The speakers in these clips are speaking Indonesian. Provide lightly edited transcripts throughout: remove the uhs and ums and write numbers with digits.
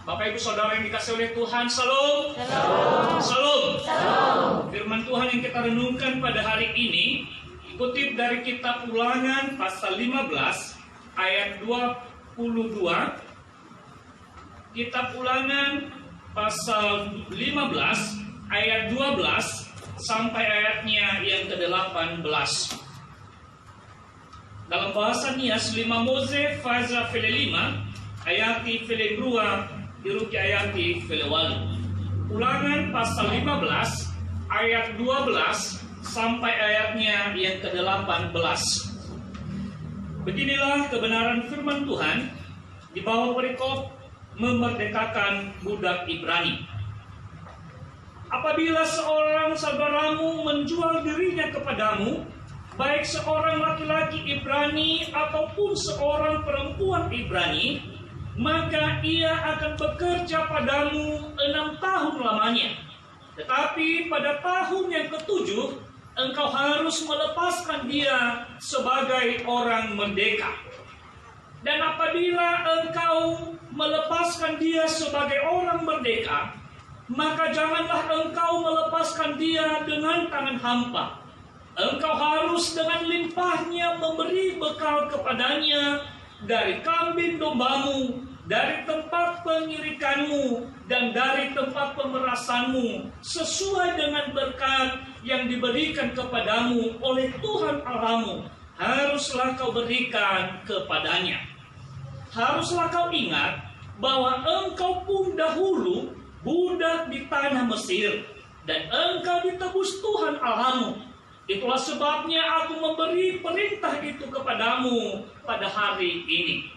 Bapak Ibu Saudara yang dikasihi oleh Tuhan, Shalom. Shalom. Firman Tuhan yang kita renungkan pada hari ini kutip dari kitab Ulangan pasal 15 ayat 22. Kitab Ulangan pasal 15 ayat 12 sampai ayatnya yang ke-18. Dalam bahasa Nias, lima Mose faza felelima ayati felebrua diruki ayati felewalu. Ulangan pasal 15 ayat 12 sampai ayatnya yang ke-18. Beginilah kebenaran firman Tuhan di bawah perikop memerdekakan budak Ibrani. Apabila seorang saudaramu menjual dirinya kepadamu, baik seorang laki-laki Ibrani ataupun seorang perempuan Ibrani, maka ia akan bekerja padamu 6 tahun lamanya. Tetapi pada tahun yang ke-7, engkau harus melepaskan dia sebagai orang merdeka. Dan apabila engkau melepaskan dia sebagai orang merdeka, maka janganlah engkau melepaskan dia dengan tangan hampa. Engkau harus dengan limpahnya memberi bekal kepadanya dari kambing dombamu, dari tempat pengirikanmu, dan dari tempat pemerasanmu, sesuai dengan berkat yang diberikan kepadamu oleh Tuhan Allahmu, haruslah kau berikan kepadanya. Haruslah kau ingat bahwa engkau pun dahulu budak di tanah Mesir, dan engkau ditebus Tuhan Allahmu. Itulah sebabnya aku memberi perintah itu kepadamu pada hari ini.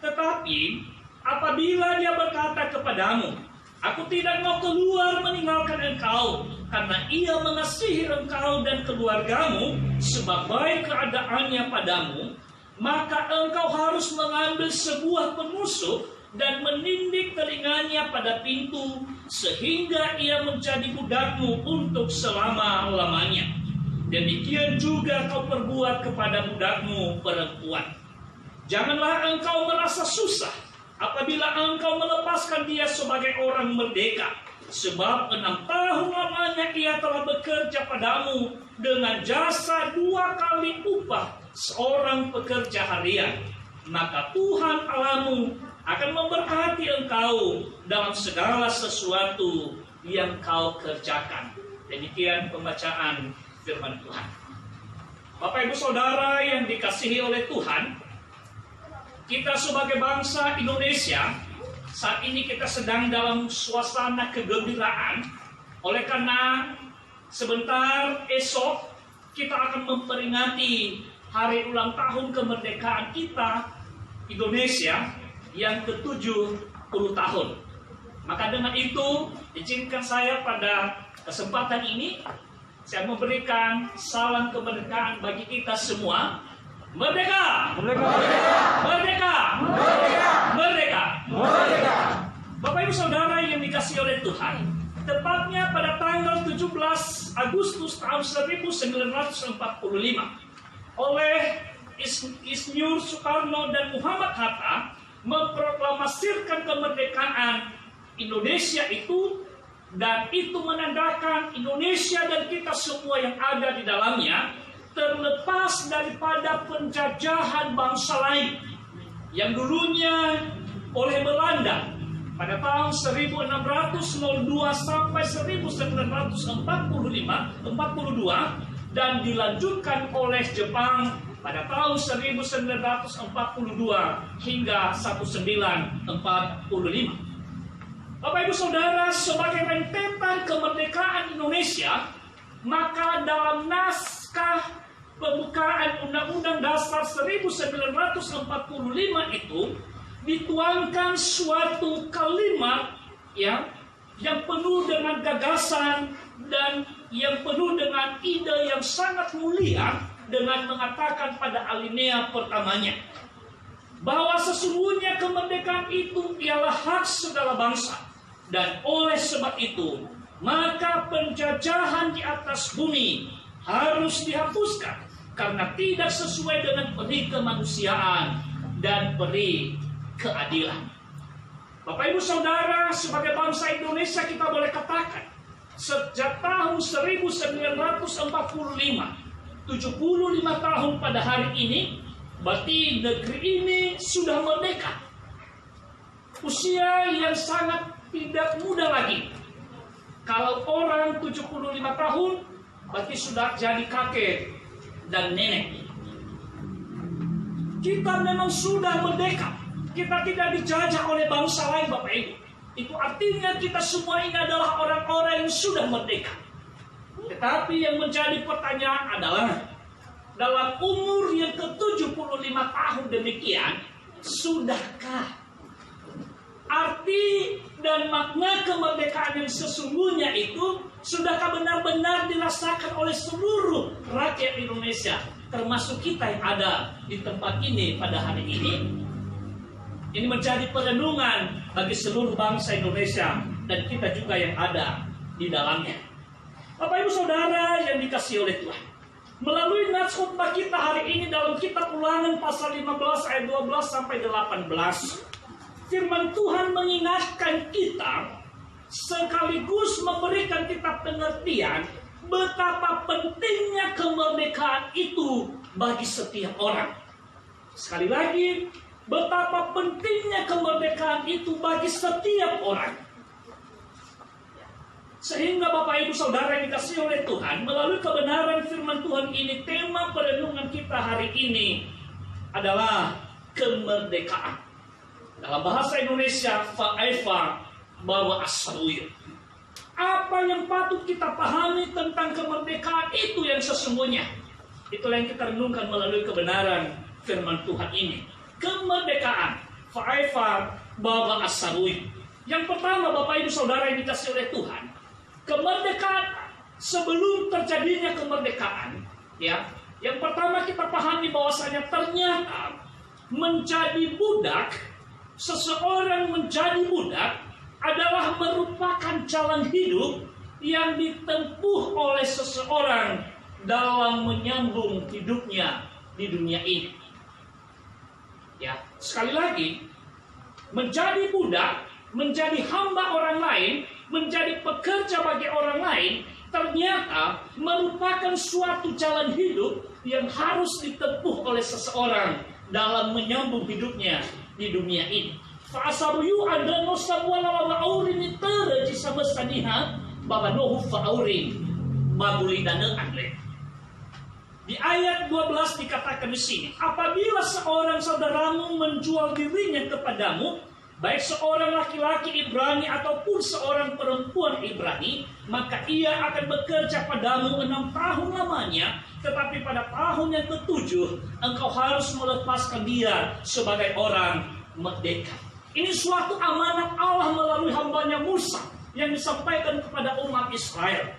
Tetapi apabila dia berkata kepadamu, aku tidak mau keluar meninggalkan engkau, karena ia mengasihi engkau dan keluargamu, sebab baik keadaannya padamu, maka engkau harus mengambil sebuah penusuk dan menindik telinganya pada pintu, sehingga ia menjadi budakmu untuk selama-lamanya. Demikian juga kau perbuat kepada budakmu perempuan. Janganlah engkau merasa susah apabila engkau melepaskan dia sebagai orang merdeka, sebab 6 tahun lamanya ia telah bekerja padamu dengan jasa 2 kali upah seorang pekerja harian. Maka Tuhan Allahmu akan memberkati engkau dalam segala sesuatu yang kau kerjakan. Demikian pembacaan firman Tuhan. Bapak Ibu Saudara yang dikasihi oleh Tuhan, kita sebagai bangsa Indonesia saat ini kita sedang dalam suasana kegembiraan, oleh karena sebentar esok kita akan memperingati hari ulang tahun kemerdekaan kita Indonesia yang ke-70 tahun. Maka dengan itu izinkan saya pada kesempatan ini saya memberikan salam kemerdekaan bagi kita semua. Merdeka! Merdeka! Merdeka! Merdeka! Merdeka! Merdeka! Bapak Ibu Saudara yang dikasihi oleh Tuhan, tepatnya pada tanggal 17 Agustus tahun 1945 oleh Insinyur Soekarno dan Muhammad Hatta memproklamasikan kemerdekaan Indonesia itu, dan itu menandakan Indonesia dan kita semua yang ada di dalamnya terlepas daripada penjajahan bangsa lain yang dulunya oleh Belanda pada tahun 1602 sampai 1942 dan dilanjutkan oleh Jepang pada tahun 1942 hingga 1945. Bapak Ibu Saudara, sebagai rentetan kemerdekaan Indonesia, maka dalam naskah pembukaan Undang-Undang Dasar 1945 itu dituangkan suatu kalimat yang penuh dengan gagasan dan yang penuh dengan ide yang sangat mulia, dengan mengatakan pada alinea pertamanya bahwa sesungguhnya kemerdekaan itu ialah hak segala bangsa. Dan oleh sebab itu, maka penjajahan di atas bumi harus dihapuskan karena tidak sesuai dengan peri kemanusiaan dan peri keadilan. Bapak Ibu Saudara, sebagai bangsa Indonesia kita boleh katakan, sejak tahun 1945, 75 tahun pada hari ini, berarti negeri ini sudah merdeka. Usia yang sangat tidak muda lagi. Kalau orang 75 tahun, berarti sudah jadi kakek dan nenek. Kita memang sudah merdeka. Kita tidak dijajah oleh bangsa lain, Bapak Ibu. Itu artinya kita semua ini adalah orang-orang yang sudah merdeka. Tetapi yang menjadi pertanyaan adalah, dalam umur yang ke-75 tahun demikian, sudahkah arti dan makna kemerdekaan yang sesungguhnya itu, sudahkah benar-benar dirasakan oleh seluruh rakyat Indonesia, termasuk kita yang ada di tempat ini pada hari ini? Ini menjadi perenungan bagi seluruh bangsa Indonesia dan kita juga yang ada di dalamnya. Bapak Ibu Saudara yang dikasihi oleh Tuhan, melalui nats khotbah kita hari ini dalam kitab Ulangan pasal 15 ayat 12 sampai 18, firman Tuhan mengingatkan kita sekaligus memberikan kita pengertian betapa pentingnya kemerdekaan itu bagi setiap orang. Sekali lagi, betapa pentingnya kemerdekaan itu bagi setiap orang. Sehingga Bapak Ibu Saudara yang dikasihi oleh Tuhan, melalui kebenaran firman Tuhan ini, tema perenungan kita hari ini adalah kemerdekaan. Dalam bahasa Indonesia, fa'aifa bawa asawir. Apa yang patut kita pahami tentang kemerdekaan itu yang sesungguhnya? Itulah yang kita renungkan melalui kebenaran firman Tuhan ini. Kemerdekaan, fa'aifa bawa asawir. Yang pertama, Bapak Ibu Saudara yang dikasihi oleh Tuhan, kemerdekaan, sebelum terjadinya kemerdekaan, ya, yang pertama kita pahami bahwasanya ternyata menjadi budak, seseorang menjadi budak adalah merupakan jalan hidup yang ditempuh oleh seseorang dalam menyambung hidupnya di dunia ini. Ya, sekali lagi, menjadi budak, menjadi hamba orang lain, menjadi pekerja bagi orang lain, ternyata merupakan suatu jalan hidup yang harus ditempuh oleh seseorang dalam menyambung hidupnya di dunia ini. Fa'asaruyu anda nosabwala wa aurin tereji sama saniha babanohu fa'aurin babuli dana anle. Di ayat 12 dikatakan di sini, apabila seorang saudaramu menjual dirinya kepadamu, baik seorang laki-laki Ibrani ataupun seorang perempuan Ibrani, maka ia akan bekerja padamu 6 tahun lamanya, tetapi pada tahun yang ke-7 engkau harus melepaskan dia sebagai orang merdeka. Ini suatu amanat Allah melalui hambanya Musa yang disampaikan kepada umat Israel.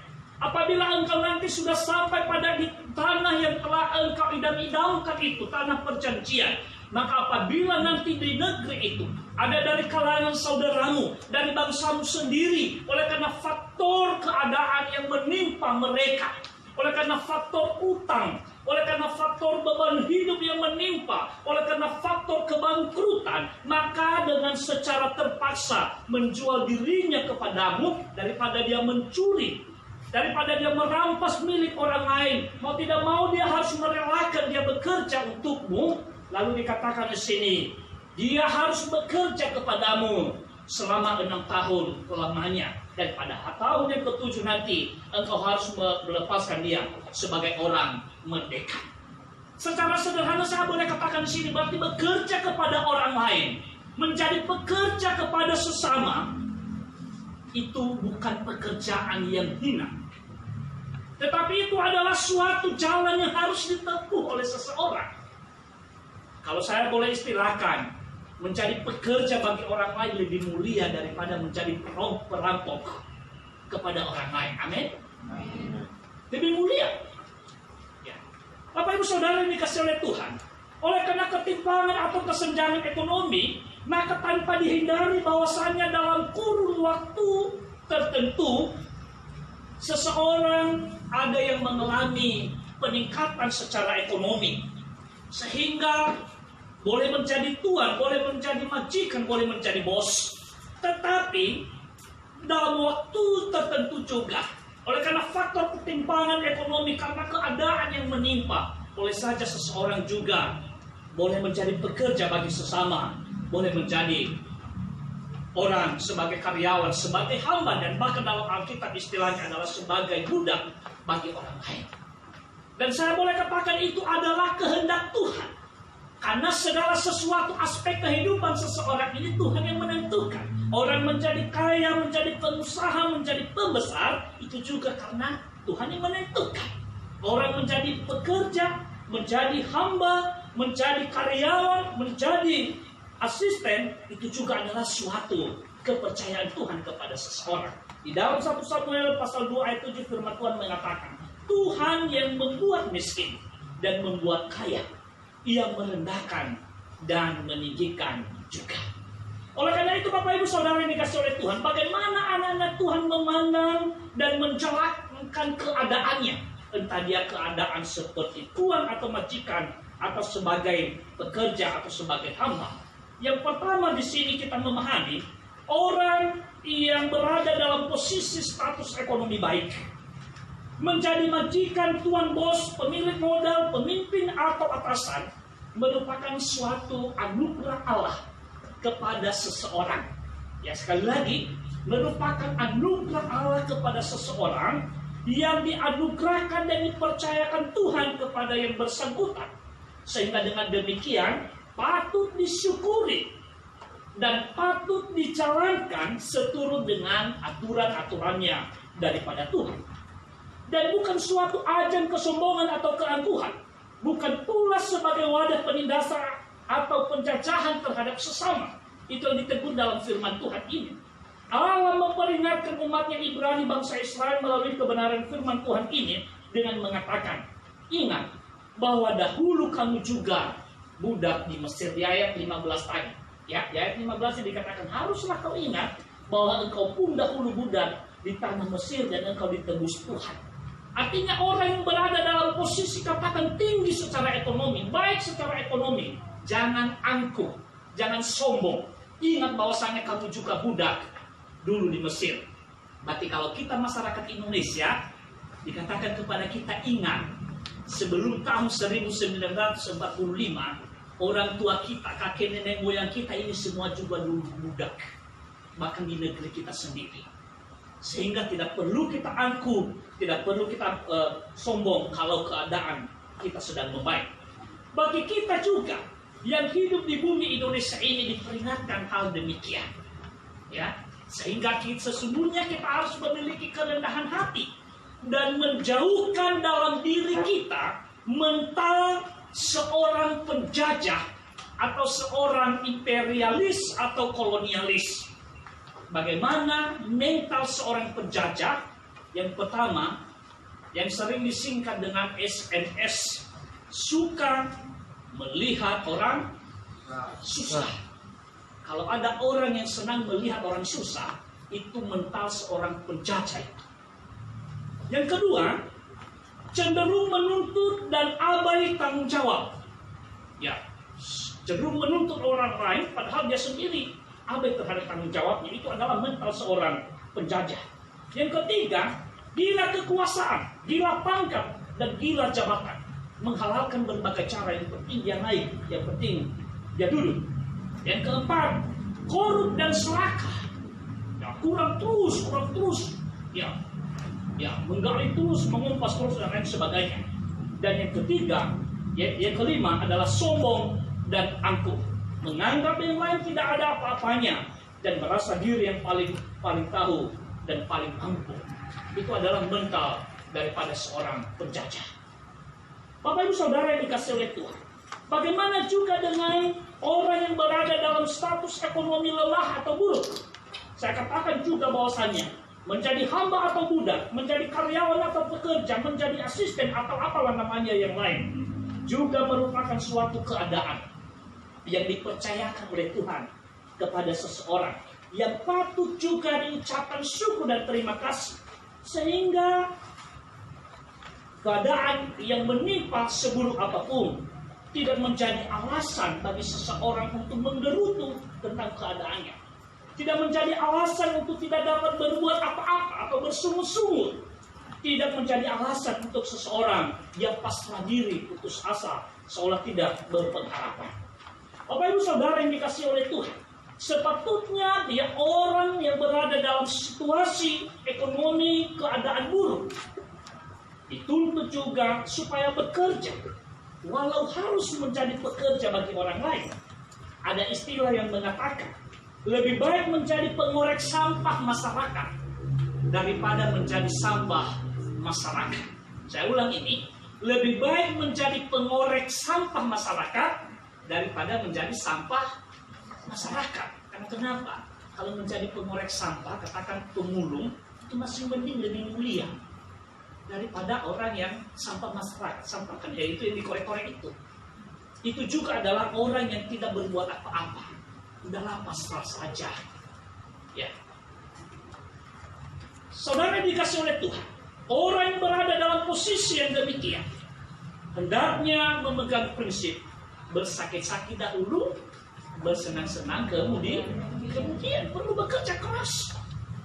Apabila engkau nanti sudah sampai pada di tanah yang telah engkau idam-idamkan itu, tanah perjanjian, maka apabila nanti di negeri itu ada dari kalangan saudaramu, dari bangsamu sendiri, oleh karena faktor keadaan yang menimpa mereka, oleh karena faktor utang, oleh karena faktor beban hidup yang menimpa, oleh karena faktor kebangkrutan, maka dengan secara terpaksa menjual dirinya kepadamu, daripada dia mencuri, daripada dia merampas milik orang lain, mau tidak mau dia harus merelakan dia bekerja untukmu. Lalu dikatakan di sini, dia harus bekerja kepadamu selama 6 tahun lamanya, dan pada tahun yang ke-7 nanti engkau harus melepaskan dia sebagai orang merdeka. Secara sederhana saya boleh katakan di sini, berarti bekerja kepada orang lain, menjadi pekerja kepada sesama, itu bukan pekerjaan yang hina, tetapi itu adalah suatu jalan yang harus ditempuh oleh seseorang. Kalau saya boleh istilahkan, menjadi pekerja bagi orang lain lebih mulia daripada menjadi perampok kepada orang lain. Amin. Lebih mulia. Ya. Bapak Ibu Saudara yang dikasihi oleh Tuhan, oleh karena ketimpangan atau kesenjangan ekonomi, maka tanpa dihindari bahwasanya dalam kurun waktu tertentu seseorang ada yang mengalami peningkatan secara ekonomi, sehingga boleh menjadi tuan, boleh menjadi majikan, boleh menjadi bos. Tetapi dalam waktu tertentu juga, oleh karena faktor ketimpangan ekonomi, karena keadaan yang menimpa, boleh saja seseorang juga boleh menjadi pekerja bagi sesama, boleh menjadi orang sebagai karyawan, sebagai hamba, dan bahkan dalam Alkitab istilahnya adalah sebagai budak bagi orang lain. Dan saya boleh katakan itu adalah kehendak Tuhan. Karena segala sesuatu aspek kehidupan seseorang ini Tuhan yang menentukan. Orang menjadi kaya, menjadi pengusaha, menjadi pembesar, itu juga karena Tuhan yang menentukan. Orang menjadi pekerja, menjadi hamba, menjadi karyawan, menjadi asisten, itu juga adalah suatu kepercayaan Tuhan kepada seseorang. Di dalam 1 Samuel pasal 2 ayat 7 firman Tuhan mengatakan, Tuhan yang membuat miskin dan membuat kaya, Ia merendahkan dan meninggikan juga. Oleh karena itu Bapak Ibu Saudara yang dikasih oleh Tuhan, bagaimana anak-anak Tuhan memandang dan menjelaskan keadaannya. Entah dia keadaan seperti tuan atau majikan, atau sebagai pekerja, atau sebagai hamba. Yang pertama di sini kita memahami, orang yang berada dalam posisi status ekonomi baik, menjadi majikan, tuan bos, pemilik modal, pemimpin atau atasan, merupakan suatu anugerah Allah kepada seseorang. Ya, sekali lagi, merupakan anugerah Allah kepada seseorang yang dianugerahkan dan dipercayakan Tuhan kepada yang bersangkutan. Sehingga dengan demikian patut disyukuri dan patut dijalankan seturut dengan aturan-aturannya daripada Tuhan. Dan bukan suatu ajang kesombongan atau keangkuhan, bukan pula sebagai wadah penindasan atau penjajahan terhadap sesama. Itu yang ditegur dalam firman Tuhan ini. Allah memperingatkan umatnya Ibrani bangsa Israel melalui kebenaran firman Tuhan ini dengan mengatakan, ingat bahwa dahulu kamu juga budak di Mesir. Di ayat 15 tadi, ya, di ayat 15 ini dikatakan, haruslah kau ingat bahwa engkau pun dahulu budak di tanah Mesir dan engkau ditebus Tuhan. Artinya orang yang berada dalam posisi katakan tinggi secara ekonomi, baik secara ekonomi, jangan angkuh, jangan sombong. Ingat bahwasanya kamu juga budak dulu di Mesir. Berarti kalau kita masyarakat Indonesia, dikatakan kepada kita ingat, sebelum tahun 1945, orang tua kita, kakek nenek moyang kita ini semua juga dulu budak. Bahkan di negeri kita sendiri. Sehingga tidak perlu kita angkuh, tidak perlu kita sombong kalau keadaan kita sedang membaik. Bagi kita juga yang hidup di bumi Indonesia ini diperingatkan hal demikian. Ya, sehingga sesungguhnya kita harus memiliki kerendahan hati dan menjauhkan dalam diri kita mental seorang penjajah atau seorang imperialis atau kolonialis. Bagaimana mental seorang penjajah? Yang pertama, yang sering disingkat dengan SNS, suka melihat orang susah. Kalau ada orang yang senang melihat orang susah, itu mental seorang penjajah. Yang kedua, cenderung menuntut dan abai tanggung jawab. Ya, cenderung menuntut orang lain padahal dia sendiri abai terhadap tanggung jawabnya. Itu adalah mental seorang penjajah. Yang ketiga, gila kekuasaan, gila pangkat, dan gila jabatan. Menghalalkan berbagai cara, yang penting dia naik, yang penting dia duduk. Yang keempat, korup dan serakah. Ya, kurang terus. Ya, menggali terus, mengumpas terus, dan lain sebagainya. Dan yang ketiga, yang kelima adalah sombong dan angkuh. Menganggap yang lain tidak ada apa-apanya dan merasa diri yang paling tahu dan paling mampu. Itu adalah mental daripada seorang penjajah. Bapak Ibu Saudara yang dikasih oleh Tuhan, bagaimana juga dengan orang yang berada dalam status ekonomi lelah atau buruk? Saya katakan juga bahwasannya menjadi hamba atau budak, menjadi karyawan atau pekerja, menjadi asisten atau apalah namanya yang lain, juga merupakan suatu keadaan yang dipercayakan oleh Tuhan kepada seseorang yang patut juga diucapkan syukur dan terima kasih, sehingga keadaan yang menimpa seburuk apapun tidak menjadi alasan bagi seseorang untuk menggerutu tentang keadaannya. tidak menjadi alasan untuk tidak dapat berbuat apa-apa atau bersungut-sungut, tidak menjadi alasan untuk seseorang yang pasrah diri, putus asa, seolah tidak berpengharapan. Bapak Ibu Saudara yang dikasihi oleh Tuhan, sepatutnya dia orang yang berada dalam situasi ekonomi keadaan buruk dituntut juga supaya bekerja, walau harus menjadi pekerja bagi orang lain. Ada istilah yang mengatakan lebih baik menjadi pengorek sampah masyarakat daripada menjadi sampah masyarakat. Saya ulang ini, lebih baik menjadi pengorek sampah masyarakat daripada menjadi sampah masyarakat. Karena kenapa? Kalau menjadi pengorek sampah, katakan pemulung, itu masih mending, lebih mulia daripada orang yang sampah masyarakat. Sampah kan yaitu yang dikorek-korek itu. Itu juga adalah orang yang tidak berbuat apa-apa. Udahlah, pasrah saja. Ya. Saudara dikasih oleh Tuhan, orang yang berada dalam posisi yang demikian hendaknya memegang prinsip bersakit-sakit dahulu, bersenang-senang kemudian perlu bekerja keras.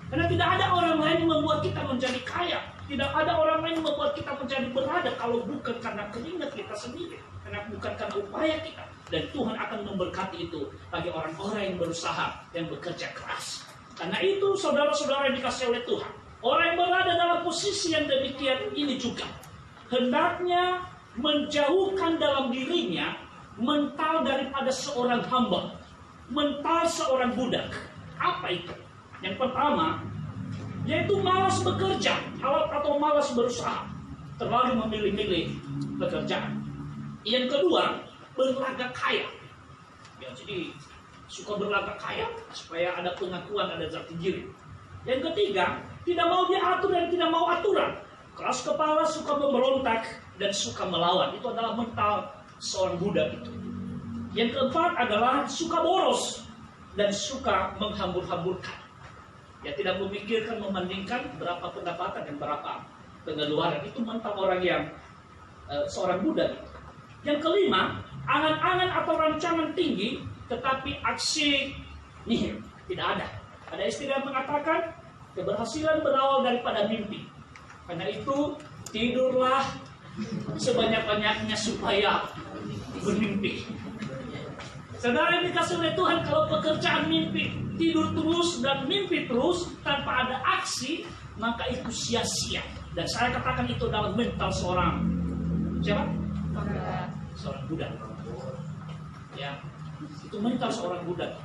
Karena tidak ada orang lain yang membuat kita menjadi kaya. Tidak ada orang lain yang membuat kita menjadi berada kalau bukan karena keringat kita sendiri. Karena bukan karena upaya kita. Dan Tuhan akan memberkati itu bagi orang-orang yang berusaha, yang bekerja keras. Karena itu saudara-saudara yang dikasihi oleh Tuhan, orang yang berada dalam posisi yang demikian ini juga hendaknya menjauhkan dalam dirinya mental daripada seorang hamba, mental seorang budak. Apa itu? Yang pertama, yaitu malas bekerja atau malas berusaha, terlalu memilih-milih pekerjaan. Yang kedua, berlagak kaya. Ya, jadi suka berlagak kaya supaya ada pengakuan, ada jati diri. Yang ketiga, tidak mau diatur dan tidak mau aturan. Keras kepala, suka memberontak dan suka melawan. Itu adalah mental seorang budak itu. Yang keempat adalah suka boros dan suka menghambur-hamburkan. Ya, tidak memikirkan, membandingkan berapa pendapatan dan berapa pengeluaran. Itu mental orang yang seorang budak itu. Yang kelima, angan-angan atau rancangan tinggi, tetapi aksi nihil, tidak ada. Ada istilah yang mengatakan keberhasilan berawal daripada mimpi. Karena itu tidurlah sebanyak-banyaknya supaya bermimpi. Saudara yang dikasih oleh Tuhan, kalau pekerjaan mimpi, tidur terus dan mimpi terus tanpa ada aksi, maka itu sia-sia. Dan saya katakan itu dalam mental seorang siapa? Seorang budak. Ya, itu mental seorang budak.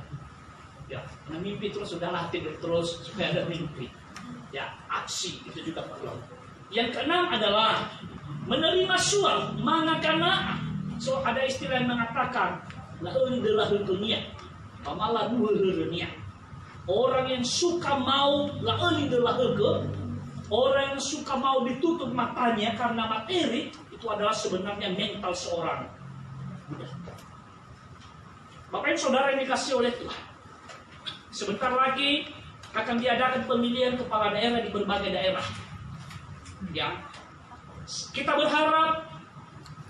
Ya, karena mimpi terus, sudahlah tidur terus supaya ada mimpi. Ya, aksi itu juga perlu. Yang keenam adalah menerima suap, mangakana. So ada istilah yang mengatakan laun dunia, pamalah dunia. Orang yang suka mau orang yang suka mau ditutup matanya karena materi, itu adalah sebenarnya mental seorang budak. Bapak Ibu Saudara yang dikasihi oleh Tuhan, sebentar lagi akan diadakan pemilihan kepala daerah di berbagai daerah. Ya, kita berharap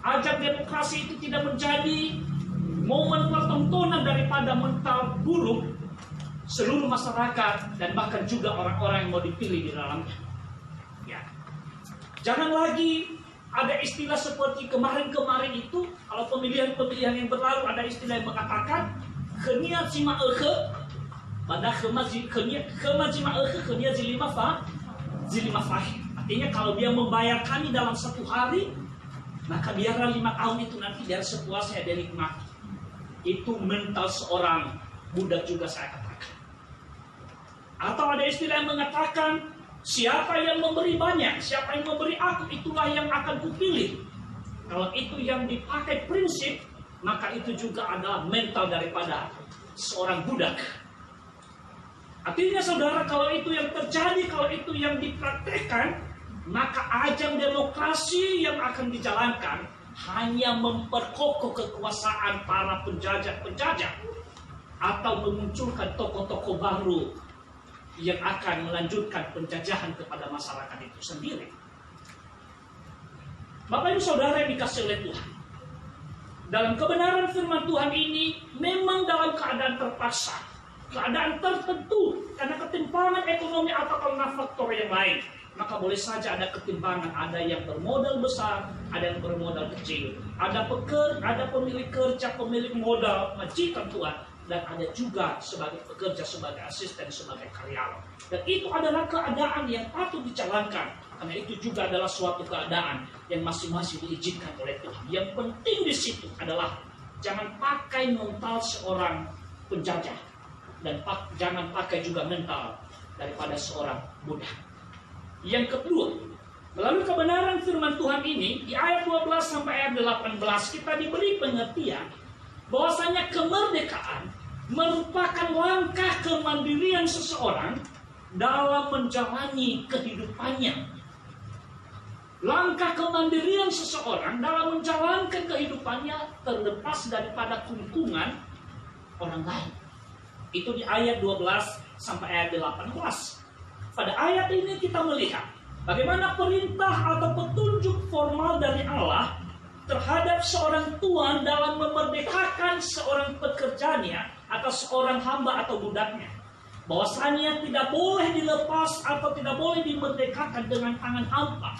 ajang demokrasi itu tidak menjadi momen pertontonan daripada mental buruk seluruh masyarakat dan bahkan juga orang-orang yang mau dipilih di dalamnya. Ya. Jangan lagi ada istilah seperti kemarin-kemarin itu, kalau pemilihan-pemilihan yang berlalu ada istilah yang mengatakan kenia cima pada kema cima kenia zilima fahim. Artinya kalau dia membayar kami dalam 1 hari, maka biarlah 5 tahun itu nanti biar sepuasnya dia nikmati. Itu mental seorang budak juga saya katakan. Atau ada istilah yang mengatakan siapa yang memberi banyak, siapa yang memberi aku, itulah yang akan kupilih. Kalau itu yang dipakai prinsip, maka itu juga adalah mental daripada seorang budak. Artinya saudara, kalau itu yang terjadi, kalau itu yang dipraktekkan, maka ajang demokrasi yang akan dijalankan hanya memperkokoh kekuasaan para penjajah-penjajah atau memunculkan tokoh-tokoh baru yang akan melanjutkan penjajahan kepada masyarakat itu sendiri. Bapak Ibu Saudara yang dikasihi oleh Tuhan, dalam kebenaran firman Tuhan ini memang dalam keadaan terpaksa keadaan tertentu karena ketimpangan ekonomi atau karena faktor yang lain, maka boleh saja ada ketimpangan. Ada yang bermodal besar, ada yang bermodal kecil, ada pemilik kerja, pemilik modal, majikan Tuhan, dan ada juga sebagai pekerja, sebagai asisten, sebagai karyawan. Dan itu adalah keadaan yang patut dijalankan, karena itu juga adalah suatu keadaan yang masing-masing diizinkan oleh Tuhan. Yang penting di situ adalah jangan pakai mental seorang penjajah, dan jangan pakai juga mental daripada seorang budak. Yang kedua, melalui kebenaran firman Tuhan ini, di ayat 12 sampai ayat 18, kita diberi pengertian bahwasanya kemerdekaan merupakan langkah kemandirian seseorang dalam menjalani kehidupannya. Langkah kemandirian seseorang dalam menjalankan kehidupannya terlepas daripada kungkungan orang lain. Itu di ayat 12 sampai ayat 18. Pada ayat ini kita melihat bagaimana perintah atau petunjuk formal dari Allah terhadap seorang tuan dalam memerdekakan seorang pekerjanya atau seorang hamba atau budaknya. Bahwasanya tidak boleh dilepas atau tidak boleh dimerdekakan dengan tangan hampa.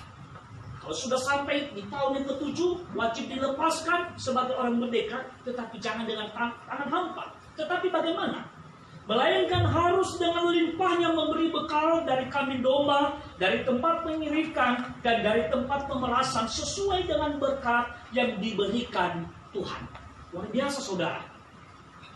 Kalau sudah sampai di tahun yang ke-7, wajib dilepaskan sebagai orang merdeka, tetapi jangan dengan tangan hampa. Tetapi bagaimana? Melainkan harus dengan limpahnya memberi bekal dari kambing domba, dari tempat pengirikan, dan dari tempat pemerasan sesuai dengan berkat yang diberikan Tuhan. Luar biasa saudara.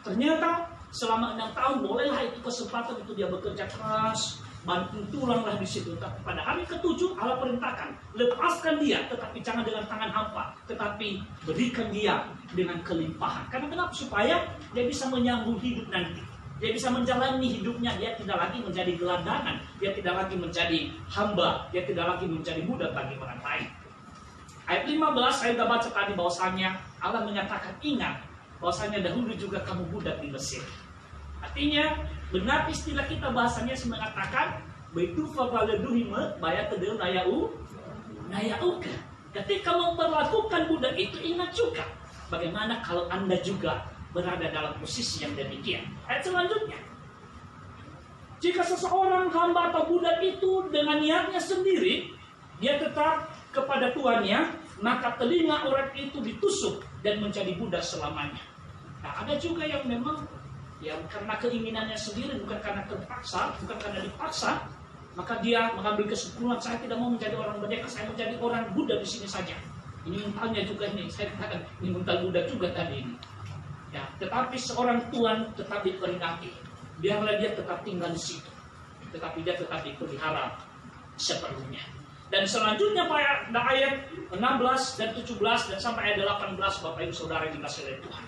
Ternyata selama 6 tahun bolehlah itu kesempatan untuk dia bekerja keras, banting tulanglah di situ. Tapi pada hari ke-7 Allah perintahkan, lepaskan dia, tetapi jangan dengan tangan hampa, tetapi berikan dia dengan kelimpahan. Karena kenapa? Supaya dia bisa menyambung hidup nanti. Dia bisa menjalani hidupnya, dia tidak lagi menjadi gelandangan, dia tidak lagi menjadi hamba, dia tidak lagi menjadi budak bagi orang lain. Ayat 15 saya sudah baca tadi bahwasanya Allah menyatakan, ingat bahwasanya dahulu juga kamu budak di Mesir. Artinya benar istilah kita bahasanya mengatakan baitu fabaladuhima bayatadeu nayauka. Ketika memperlakukan budak itu, ingat juga bagaimana kalau Anda juga berada dalam posisi yang demikian. Ayat selanjutnya, jika seseorang hamba atau budak itu dengan niatnya sendiri, dia tetap kepada tuannya, maka telinga orang itu ditusuk dan menjadi budak selamanya. Nah, ada juga yang memang ya karena keinginannya sendiri, bukan karena terpaksa, bukan karena dipaksa, maka dia mengambil kesimpulan, saya tidak mau menjadi orang merdeka, saya menjadi orang budak di sini saja. Ini mentalnya juga ini, saya katakan ini mental budak juga tadi ini. Ya, tetapi seorang tuan tetap diperingati, biarlah dia tetap tinggal di situ, tetapi dia tetap dipelihara seperlunya. Dan selanjutnya pada ayat 16 dan 17 dan sampai ayat 18, Bapak Ibu Saudara yang dikasihi oleh Tuhan.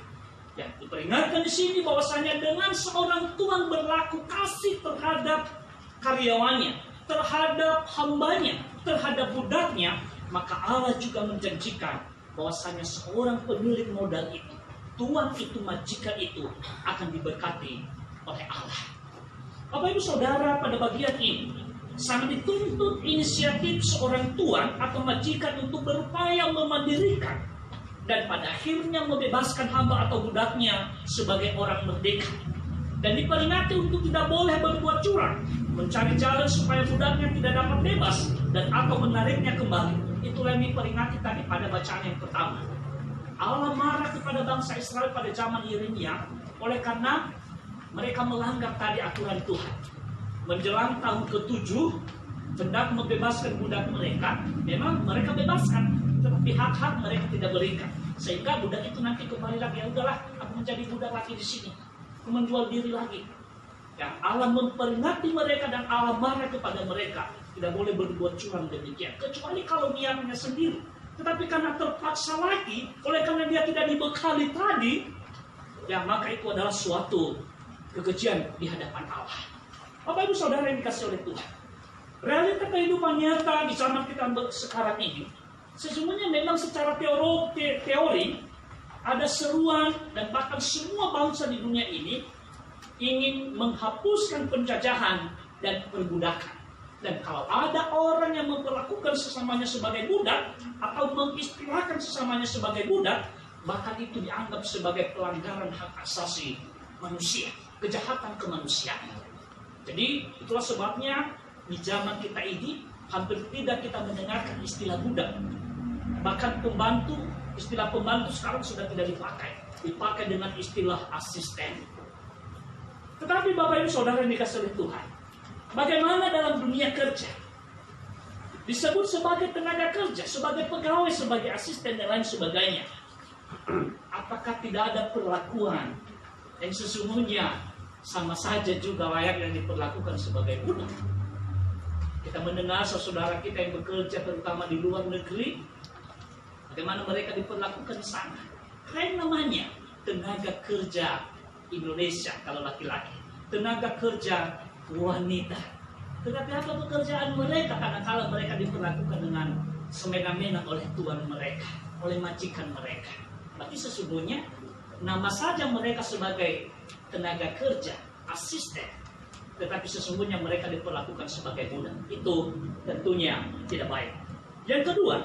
Ya, diperingatkan di sini bahwasanya dengan seorang tuan berlaku kasih terhadap karyawannya, terhadap hambanya, terhadap budaknya, maka Allah juga menjanjikan bahwasanya seorang pemilik modal itu, tuan itu, majikan itu akan diberkati oleh Allah. Bapak Ibu Saudara, pada bagian ini sangat dituntut inisiatif seorang tuan atau majikan untuk berupaya memandirikan dan pada akhirnya membebaskan hamba atau budaknya sebagai orang merdeka. Dan diperingati untuk tidak boleh berbuat curang, mencari jalan supaya budaknya tidak dapat bebas dan atau menariknya kembali. Itulah yang diperingati tadi pada bacaan yang pertama. Allah marah kepada bangsa Israel pada zaman Yeremia oleh karena mereka melanggar tadi aturan Tuhan. Menjelang tahun ke-7 hendak membebaskan budak mereka, memang mereka bebaskan, tetapi hak-hak mereka tidak berikan. Sehingga budak itu nanti kembali lagi, ya udahlah, aku menjadi budak lagi di sini, aku menjual diri lagi. Ya, Allah memperingati mereka dan Allah marah kepada mereka, tidak boleh berbuat curang demikian, kecuali kalau niatnya sendiri. Tetapi karena terpaksa lagi, oleh karena dia tidak dibekali tadi, ya maka itu adalah suatu kekejian di hadapan Allah. Bapak Ibu Saudara yang dikasihi oleh Tuhan, realita kehidupan nyata di zaman kita sekarang ini, sesungguhnya memang secara teori ada seruan dan bahkan semua bangsa di dunia ini ingin menghapuskan penjajahan dan perbudakan. Dan kalau ada orang yang memperlakukan sesamanya sebagai budak atau mengistilahkan sesamanya sebagai budak, bahkan itu dianggap sebagai pelanggaran hak asasi manusia. kejahatan kemanusiaan. Jadi itulah sebabnya di zaman kita ini hampir tidak kita mendengarkan istilah budak. Bahkan istilah pembantu sekarang sudah tidak dipakai dengan istilah asisten. Tetapi Bapak Ibu Saudara yang dikasihi oleh Tuhan, bagaimana dalam dunia kerja? Disebut sebagai tenaga kerja, sebagai pegawai, sebagai asisten dan lain sebagainya. Apakah tidak ada perlakuan yang sesungguhnya sama saja juga layak yang diperlakukan sebagai budak? Kita mendengar saudara kita yang bekerja terutama di luar negeri, bagaimana mereka diperlakukan di sana. Lain namanya tenaga kerja Indonesia kalau laki-laki, tenaga kerja wanita. Tetapi apa pekerjaan mereka? Kadang-kala mereka diperlakukan dengan semena-mena oleh tuan mereka, oleh majikan mereka. Berarti sesungguhnya nama saja mereka sebagai tenaga kerja, asisten, tetapi sesungguhnya mereka diperlakukan sebagai budak. Itu tentunya tidak baik. Yang kedua,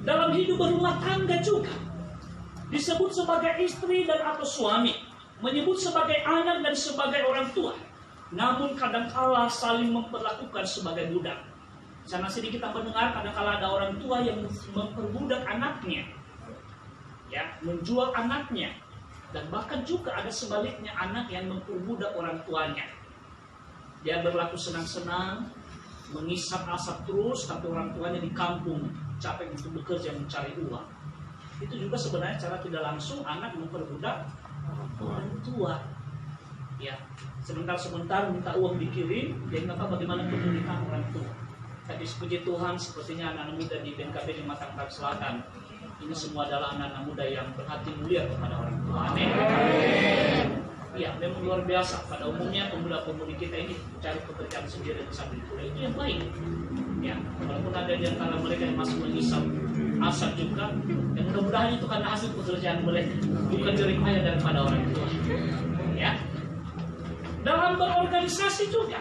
dalam hidup berumah tangga juga disebut sebagai istri dan atau suami, menyebut sebagai anak dan sebagai orang tua. Namun kadangkala saling memperlakukan sebagai budak. Sana sini kita mendengar kadangkala ada orang tua yang memperbudak anaknya, ya, menjual anaknya, dan bahkan juga ada sebaliknya anak yang memperbudak orang tuanya. Dia berlaku senang-senang, mengisap asap terus, tapi orang tuanya di kampung capek untuk bekerja mencari uang. Itu juga sebenarnya cara tidak langsung anak memperbudak orang tua. Ya, sebentar-sebentar minta uang dikirim, dia nggak tahu bagaimana pendirian orang tua. Tapi puji Tuhan, sepertinya anak-anak muda di BNKB di Mataram Selatan ini semua adalah anak-anak muda yang berhati mulia kepada orang tua. Amin. Ya, memang luar biasa. Pada umumnya pemuda-pemudi kita ini mencari pekerjaan sendiri sambil kuliah, itu yang baik. Ya, walaupun ada di antara mereka yang masih mengisap asap juga, yang mudah-mudahan itu karena hasil pekerjaan mereka, bukan jerih payah daripada orang tua. Ya. Dalam berorganisasi juga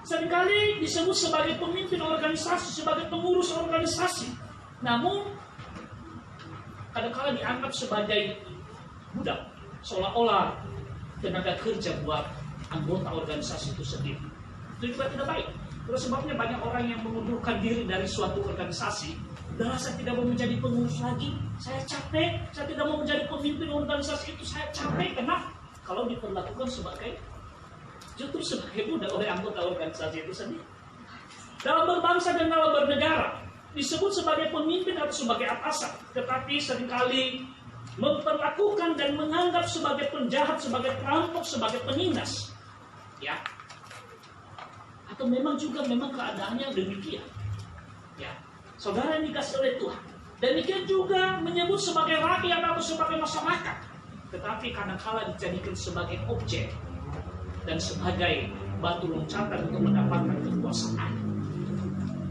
seringkali disebut sebagai pemimpin organisasi, sebagai pengurus organisasi. Namun kadang-kala dianggap sebagai budak, seolah-olah tenaga kerja buat anggota organisasi itu sendiri. Itu juga tidak baik. Terus sebabnya banyak orang yang mengundurkan diri dari suatu organisasi dan saya tidak mau menjadi pengurus lagi, saya capek, saya tidak mau menjadi pemimpin organisasi itu, saya capek. Kenapa? Kalau diperlakukan justru sebagai budak oleh anggota organisasi itu sendiri. Dalam berbangsa dan dalam bernegara disebut sebagai pemimpin atau sebagai atasan, tetapi seringkali memperlakukan dan menganggap sebagai penjahat, sebagai perampok, sebagai penindas. Ya. Atau memang keadaannya demikian. Ya. Saudara yang dikasihi oleh Tuhan. Demikian juga menyebut sebagai rakyat atau sebagai masyarakat, tetapi kadang-kala dijadikan sebagai objek dan sebagai batu loncatan untuk mendapatkan kekuasaan.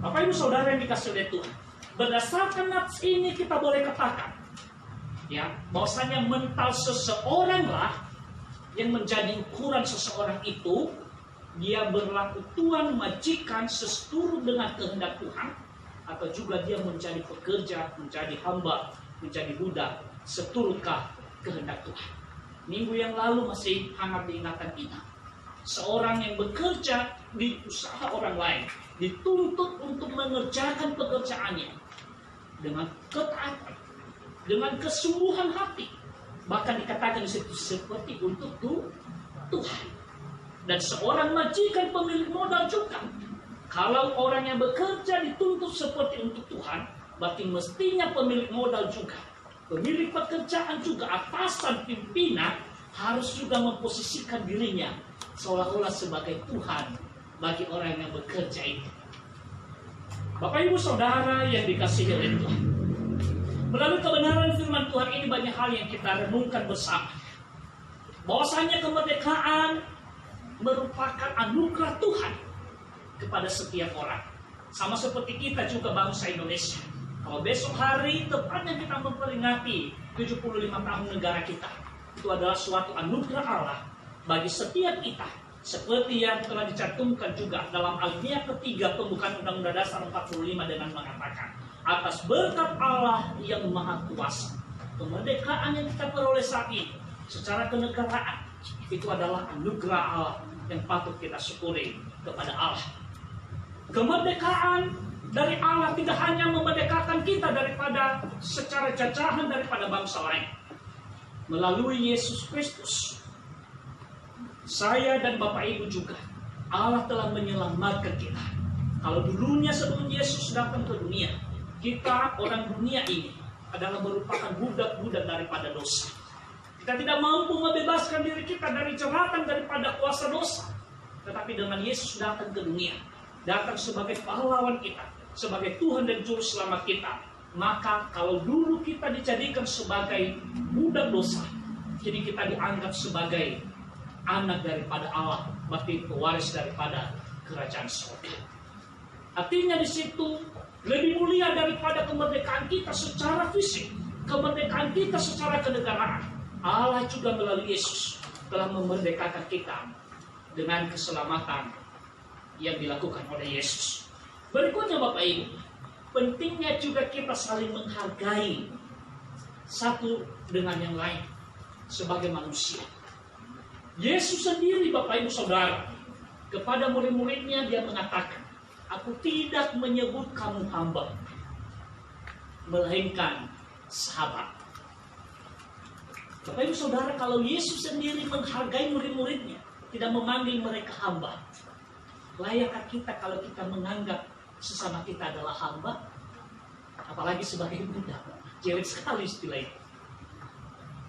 Bapak Ibu Saudara yang dikasihi oleh Tuhan, berdasarkan nats ini kita boleh katakan, ya, bahwasanya mental seseoranglah yang menjadi ukuran seseorang itu. Dia berlaku tuan majikan seturut dengan kehendak Tuhan, atau juga dia menjadi pekerja, menjadi hamba, menjadi budak seturutkah kehendak Tuhan. Minggu yang lalu masih hangat diingatan kita. Seorang yang bekerja di usaha orang lain dituntut untuk mengerjakan pekerjaannya dengan ketaatan, dengan kesungguhan hati. Bahkan dikatakan di situ seperti untuk Tuhan. Dan seorang majikan pemilik modal juga, kalau orang yang bekerja dituntut seperti untuk Tuhan, berarti mestinya pemilik modal juga, pemilik pekerjaan juga, atasan, pimpinan harus juga memposisikan dirinya seolah-olah sebagai Tuhan bagi orang yang bekerja itu. Bapak Ibu Saudara yang dikasihi oleh Tuhan, melalui kebenaran firman Tuhan ini banyak hal yang kita renungkan bersama. Bahwasanya kemerdekaan merupakan anugerah Tuhan kepada setiap orang. Sama seperti kita juga bangsa Indonesia. Kalau besok hari tepatnya kita memperingati 75 tahun negara kita, itu adalah suatu anugerah Allah bagi setiap kita. Seperti yang telah dicantumkan juga dalam alinea ketiga pembukaan Undang-Undang Dasar 45 dengan mengatakan, atas berkat Allah yang Maha Kuasa, kemerdekaan yang kita peroleh saat ini secara kenegaraan Itu adalah anugerah Allah yang patut kita syukuri kepada Allah. Kemerdekaan dari Allah tidak hanya memerdekakan kita daripada secara jajahan daripada bangsa lain. Melalui Yesus Kristus, saya dan Bapak Ibu juga, Allah telah menyelamatkan kita. Kalau dulunya sebelum Yesus datang ke dunia, kita orang dunia ini adalah merupakan budak-budak daripada dosa. Kita tidak mampu membebaskan diri kita dari jeratan daripada kuasa dosa. Tetapi dengan Yesus datang ke dunia, datang sebagai pahlawan kita, sebagai Tuhan dan Juru Selamat kita, maka kalau dulu kita dijadikan sebagai budak dosa, kini kita dianggap sebagai anak daripada Allah, berarti pewaris daripada kerajaan surga. Artinya di situ lebih mulia daripada kemerdekaan kita secara fisik, kemerdekaan kita secara kenegaraan. Allah juga melalui Yesus telah memerdekakan kita dengan keselamatan yang dilakukan oleh Yesus. Berikutnya Bapak Ibu, pentingnya juga kita saling menghargai satu dengan yang lain sebagai manusia. Yesus sendiri Bapak Ibu Saudara, kepada murid-muridnya dia mengatakan, aku tidak menyebut kamu hamba, melainkan sahabat. Bapak Ibu Saudara, kalau Yesus sendiri menghargai murid-muridnya, tidak memanggil mereka hamba, layakkah kita kalau kita menganggap sesama kita adalah hamba? Apalagi sebagai budak. Jelek sekali istilah itu.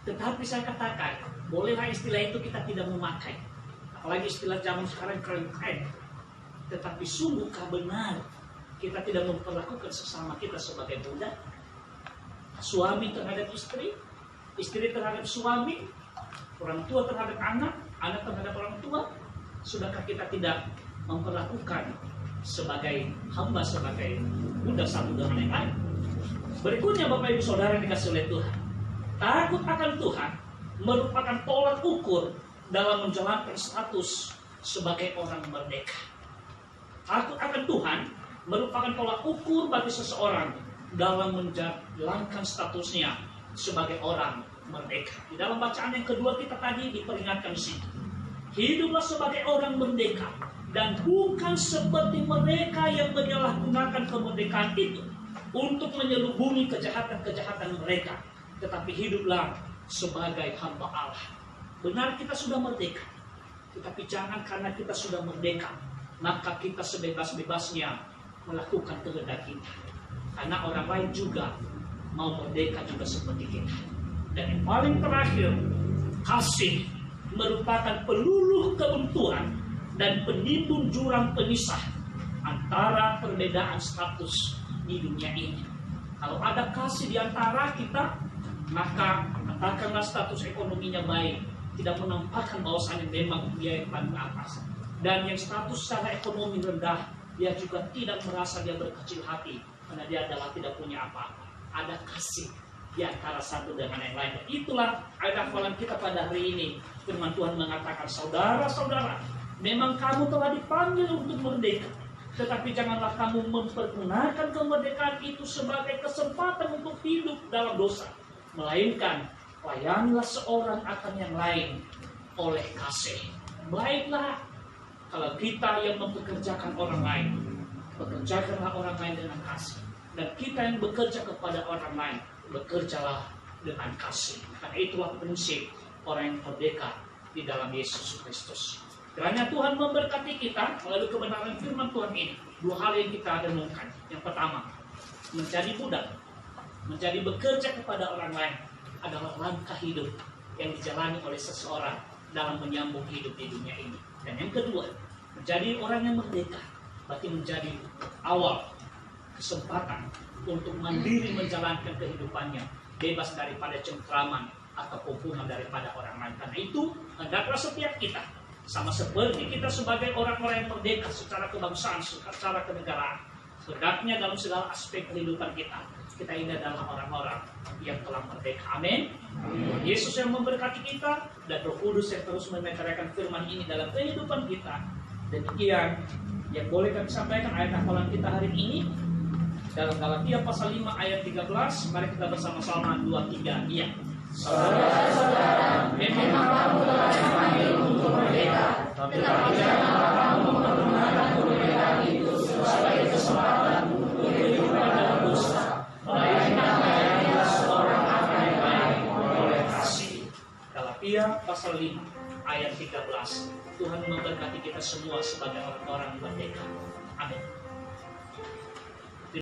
Tetapi saya katakan, bolehlah istilah itu kita tidak memakai. Apalagi istilah zaman sekarang keren-keren. Tetapi sungguhkah benar kita tidak memperlakukan sesama kita sebagai budak? Suami terhadap istri, istri terhadap suami, orang tua terhadap anak, anak terhadap orang tua. Sudahkah kita tidak memperlakukan sebagai hamba, sebagai budak satu dengan yang lain? Berikutnya Bapak Ibu Saudara yang dikasihi oleh Tuhan, takut akan Tuhan merupakan tolak ukur dalam menjalankan status sebagai orang merdeka. Takut akan Tuhan merupakan tolak ukur bagi seseorang dalam menjalankan statusnya sebagai orang merdeka. Di dalam bacaan yang kedua kita tadi diperingatkan di situ, hiduplah sebagai orang merdeka dan bukan seperti mereka yang menyalahgunakan kemerdekaan itu untuk menyelubungi kejahatan-kejahatan mereka, tetapi hiduplah sebagai hamba Allah. Benar kita sudah merdeka, tetapi jangan karena kita sudah merdeka maka kita sebebas-bebasnya melakukan kehendak kita, karena orang lain juga mau merdeka juga seperti kita. Dan yang paling terakhir, kasih merupakan peluluh kebuntuan dan penimbun jurang pemisah antara perbedaan status di dunia ini. Kalau ada kasih di antara kita, maka katakanlah status ekonominya baik, tidak menampakkan bahwasannya memang dia yang paling atas. Dan yang status secara ekonomi rendah, dia juga tidak merasa dia berkecil hati, karena dia adalah tidak punya apa-apa. Ada kasih di antara satu dengan yang lain. Itulah ayat hafalan kita pada hari ini. Firman Tuhan mengatakan, saudara-saudara, memang kamu telah dipanggil untuk merdeka, tetapi janganlah kamu mempergunakan kemerdekaan itu sebagai kesempatan untuk hidup dalam dosa, melainkan layanilah seorang akan yang lain oleh kasih. Baiklah, kalau kita yang mempekerjakan orang lain, pekerjakanlah orang lain dengan kasih. Dan kita yang bekerja kepada orang lain, bekerjalah dengan kasih. Karena itulah prinsip orang yang merdeka di dalam Yesus Kristus. Kiranya Tuhan memberkati kita melalui kebenaran firman Tuhan ini. Dua hal yang kita renungkan. Yang pertama, menjadi budak, menjadi bekerja kepada orang lain adalah langkah hidup yang dijalani oleh seseorang dalam menyambung hidup di dunia ini. Dan yang kedua, menjadi orang yang merdeka, berarti menjadi awal kesempatan untuk mandiri menjalankan kehidupannya, bebas daripada cengkraman atau kepungan daripada orang lain. Karena itu, hendaklah setiap kita, sama seperti kita sebagai orang-orang yang merdeka secara kebangsaan, secara kenegaraan, hendaknya dalam segala aspek kehidupan kita, kita ini adalah orang-orang yang telah merdeka. Amin. Yesus yang memberkati kita dan Roh Kudus yang terus memeteraikan firman ini dalam kehidupan kita. Demikian yang boleh kami sampaikan ayat hafalan kita hari ini dalam Galatia pasal 5 ayat 13. Mari kita bersama-sama 2-3. Iya. Saudara-saudara, memang kamu telah dipanggil untuk merdeka, tetapi janganlah kamu mempergunakan kemerdekaan itu sebagai kesempatan untuk hidup pada dosa, melainkan layanilah seorang hamba yang baik oleh kasih. Galatia pasal 5 ayat 13. Tuhan memberkati kita semua sebagai orang-orang merdeka. Amin.